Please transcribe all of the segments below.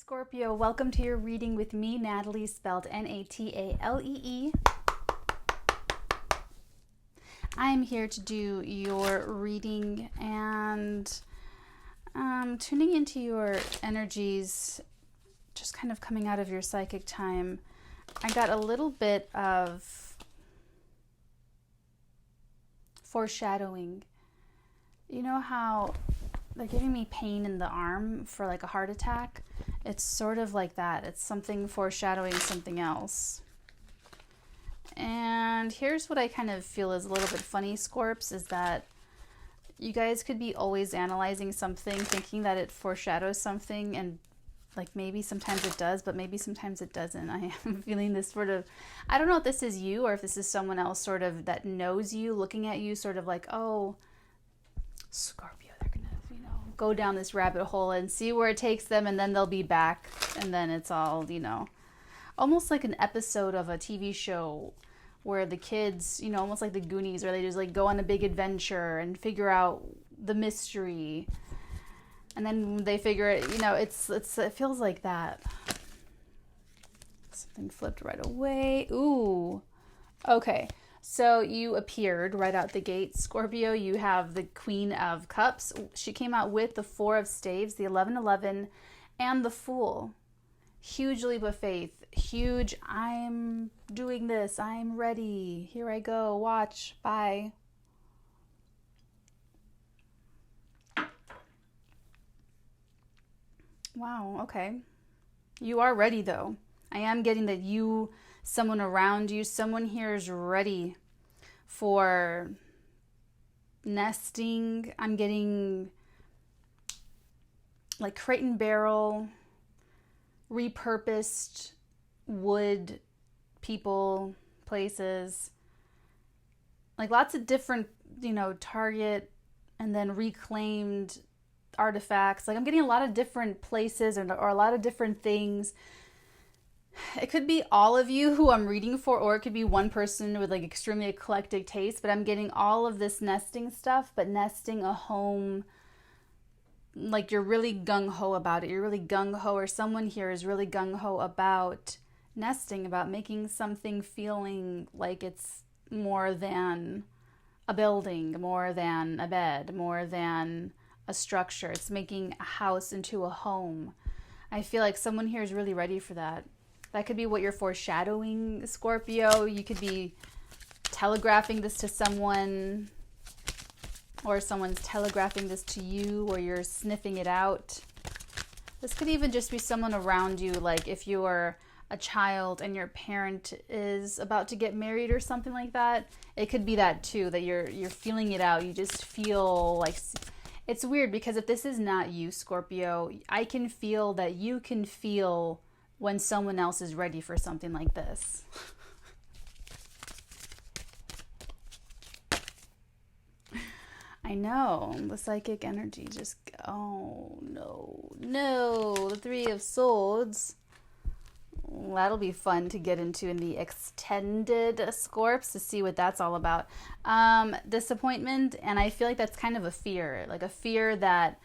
Scorpio, welcome to your reading with me, Natalie, spelled Natalee. I'm here to do your reading and tuning into your energies, just kind of coming out of your psychic time. I got a little bit of foreshadowing. You know how they're giving me pain in the arm for like a heart attack? It's sort of like that. It's something foreshadowing something else. And here's what I kind of feel is a little bit funny, Scorps, is that you guys could be always analyzing something, thinking that it foreshadows something, and like maybe sometimes it does, but maybe sometimes it doesn't. I am feeling this sort of, I don't know if this is you or if this is someone else sort of that knows you, looking at you sort of like, oh, Scorpio, they're gonna, go down this rabbit hole and see where it takes them, and then they'll be back, and then it's all, almost like an episode of a TV show where the kids, almost like the Goonies, where they just like go on a big adventure and figure out the mystery, and then they figure it, it feels like that. Something flipped right away. Ooh, okay. So you appeared right out the gate, Scorpio. You have the Queen of Cups. She came out with the Four of Staves, the 1111, and the Fool. Huge leap of faith. Huge, I'm doing this. I'm ready. Here I go. Watch. Bye. Wow, okay. You are ready, though. I am getting that you, someone around you, someone here is ready for nesting. I'm getting like crate and barrel, repurposed wood, people, places, like lots of different, Target and then reclaimed artifacts. Like I'm getting a lot of different places or a lot of different things. It could be all of you who I'm reading for, or it could be one person with like extremely eclectic taste, but I'm getting all of this nesting stuff, but nesting a home, like you're really gung-ho about it. You're really gung-ho, or someone here is really gung-ho about nesting, about making something feeling like it's more than a building, more than a bed, more than a structure. It's making a house into a home. I feel like someone here is really ready for that. That could be what you're foreshadowing, Scorpio. You could be telegraphing this to someone, or someone's telegraphing this to you, or you're sniffing it out. This could even just be someone around you, like if you're a child and your parent is about to get married or something like that. It could be that too, that you're feeling it out. You just feel like... It's weird because if this is not you, Scorpio, I can feel that you can feel when someone else is ready for something like this. I know, the psychic energy just, oh no, the Three of Swords. That'll be fun to get into in the extended Scorps to see what that's all about. Disappointment, and I feel like that's kind of a fear, like a fear that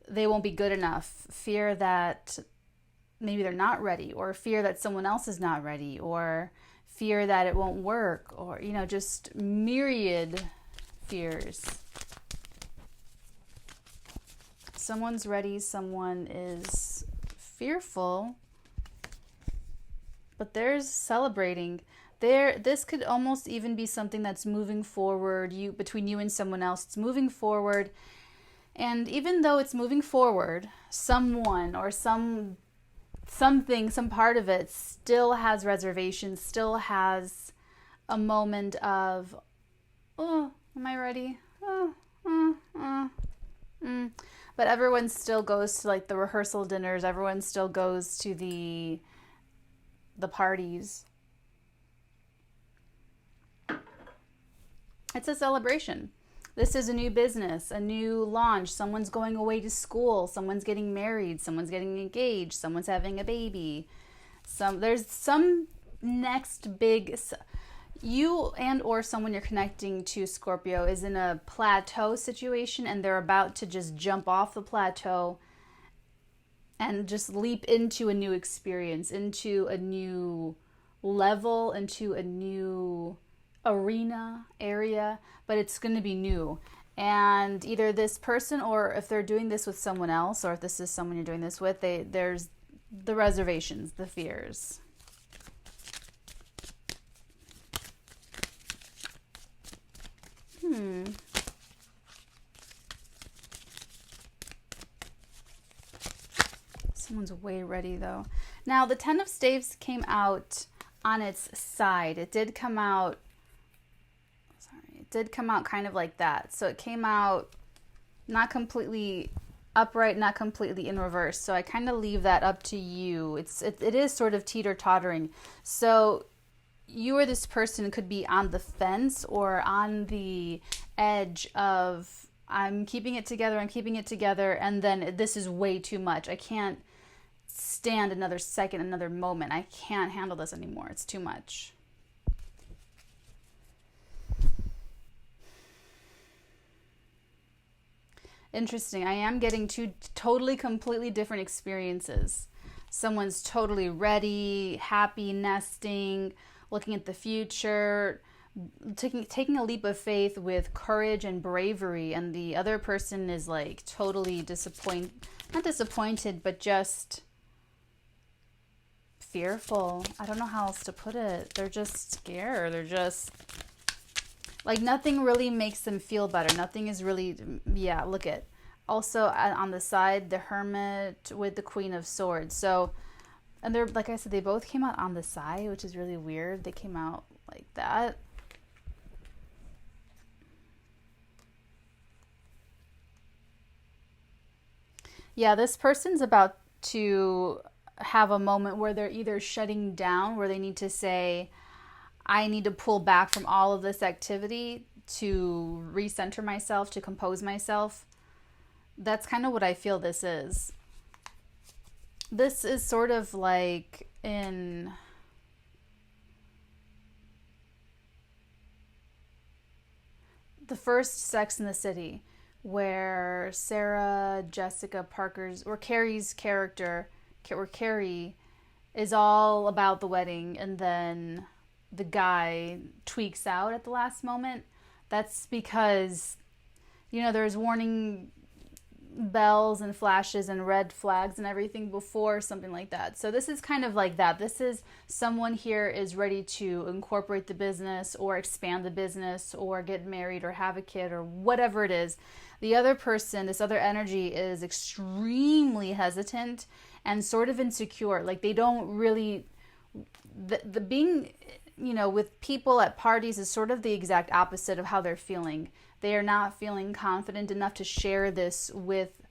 they won't be good enough, fear that maybe they're not ready, or fear that someone else is not ready, or fear that it won't work, or, just myriad fears. Someone's ready, someone is fearful, but there's celebrating. This could almost even be something that's moving forward, between you and someone else. It's moving forward, and even though it's moving forward, someone or something, some part of it still has reservations, still has a moment of, oh, am I ready? But everyone still goes to like the rehearsal dinners. Everyone still goes to the parties. It's a celebration. This is a new business, a new launch. Someone's going away to school. Someone's getting married. Someone's getting engaged. Someone's having a baby. There's some next big... You and or someone you're connecting to, Scorpio, is in a plateau situation, and they're about to just jump off the plateau and just leap into a new experience, into a new level, into a new arena area, but it's going to be new. And either this person, or if they're doing this with someone else, or if this is someone you're doing this with, there's the reservations, the fears. Someone's way ready though. Now the Ten of Staves came out on its side. It did come out, sorry, it did come out kind of like that. So it came out not completely upright, not completely in reverse. So I kind of leave that up to you. It is sort of teeter-tottering. So you or this person could be on the fence or on the edge of, I'm keeping it together, and then this is way too much. I can't stand another second, another moment. I can't handle this anymore. It's too much. Interesting. I am getting two totally, completely different experiences. Someone's totally ready, happy, nesting, looking at the future, taking a leap of faith with courage and bravery, and the other person is like totally not disappointed, but just fearful. I don't know how else to put it. They're just scared. They're just like, nothing really makes them feel better. Nothing is really, yeah, look at. Also on the side, the Hermit with the Queen of Swords. So, and they're, like I said, they both came out on the side, which is really weird. They came out like that. Yeah, this person's about to have a moment where they're either shutting down, where they need to say, I need to pull back from all of this activity to recenter myself, to compose myself. That's kind of what I feel this is. This is sort of like in the first Sex in the City, where Sarah Jessica Parker's, or Carrie's character, where Carrie is all about the wedding, and then the guy tweaks out at the last moment. That's because, there's warning bells and flashes and red flags and everything before something like that. So this is kind of like that. This is someone here is ready to incorporate the business or expand the business or get married or have a kid or whatever it is. The other person, this other energy, is extremely hesitant and sort of insecure. Like, they don't really, the being, with people at parties is sort of the exact opposite of how they're feeling. They are not feeling confident enough to share this with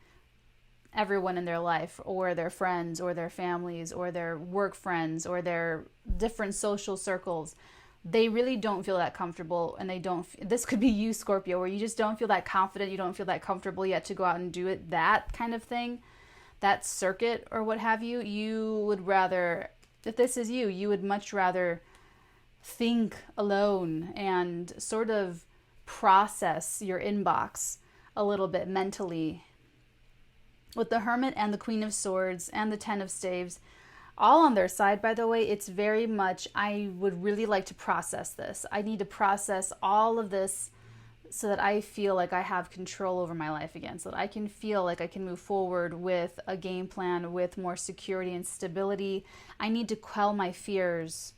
everyone in their life, or their friends, or their families, or their work friends, or their different social circles. They really don't feel that comfortable, and this could be you, Scorpio, where you just don't feel that confident, you don't feel that comfortable yet to go out and do it, that kind of thing, that circuit or what have you. You would rather, if this is you, you would much rather think alone and sort of process your inbox a little bit mentally. With the Hermit and the Queen of Swords and the Ten of Staves all on their side, by the way, it's very much, I would really like to process this. I need to process all of this so that I feel like I have control over my life again, so that I can feel like I can move forward with a game plan, with more security and stability. I need to quell my fears.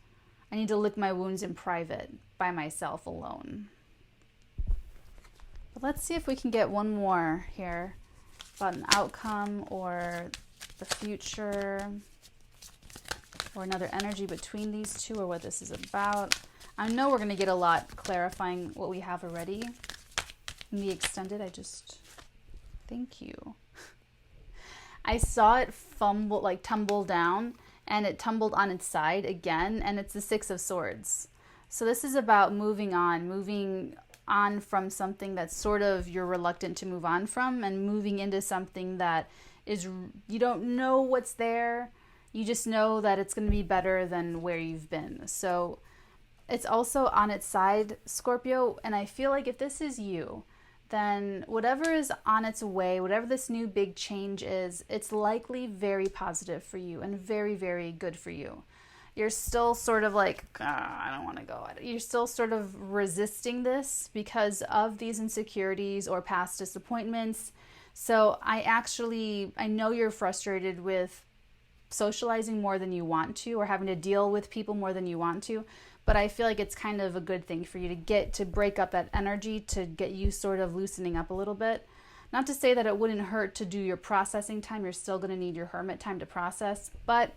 I need to lick my wounds in private by myself alone. But let's see if we can get one more here about an outcome or the future or another energy between these two, or what this is about. I know we're going to get a lot clarifying what we have already in the extended. Thank you. I saw it tumble down, and it tumbled on its side again, and it's the Six of Swords. So this is about moving on from something that's sort of you're reluctant to move on from, and moving into something that is, you don't know what's there. You just know that it's going to be better than where you've been. So it's also on its side, Scorpio, and I feel like if this is you, then whatever is on its way, whatever this new big change is, it's likely very positive for you and very, very good for you. You're still sort of like, I don't want to go. You're still sort of resisting this because of these insecurities or past disappointments. So I know you're frustrated with socializing more than you want to, or having to deal with people more than you want to. But I feel like it's kind of a good thing for you to break up that energy, to get you sort of loosening up a little bit. Not to say that it wouldn't hurt to do your processing time. You're still going to need your hermit time to process, but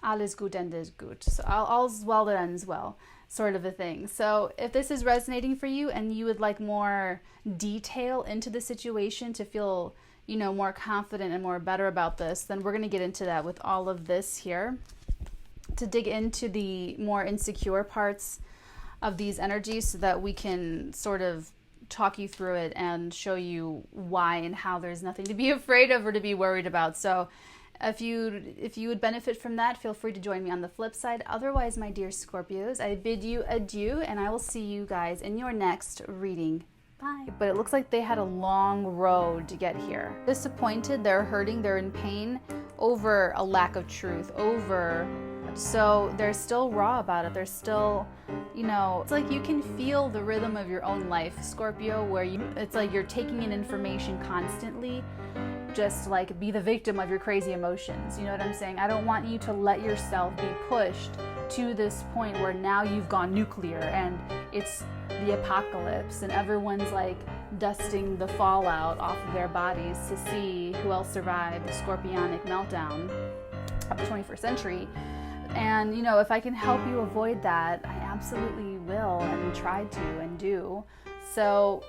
alles gut endet gut. So all's well that ends well, sort of a thing. So if this is resonating for you and you would like more detail into the situation to feel, more confident and more better about this, then we're going to get into that with all of this here, to dig into the more insecure parts of these energies so that we can sort of talk you through it and show you why and how there's nothing to be afraid of or to be worried about. So if you would benefit from that, feel free to join me on the flip side. Otherwise, my dear Scorpios, I bid you adieu, and I will see you guys in your next reading. Bye. But it looks like they had a long road to get here. Disappointed, they're hurting, they're in pain over a lack of truth, so they're still raw about it. They're still, it's like you can feel the rhythm of your own life, Scorpio, where it's like you're taking in information constantly, just like be the victim of your crazy emotions. You know what I'm saying? I don't want you to let yourself be pushed to this point where now you've gone nuclear and it's the apocalypse and everyone's like dusting the fallout off of their bodies to see who else survived the scorpionic meltdown of the 21st century. And, if I can help you avoid that, I absolutely will and try to and do. So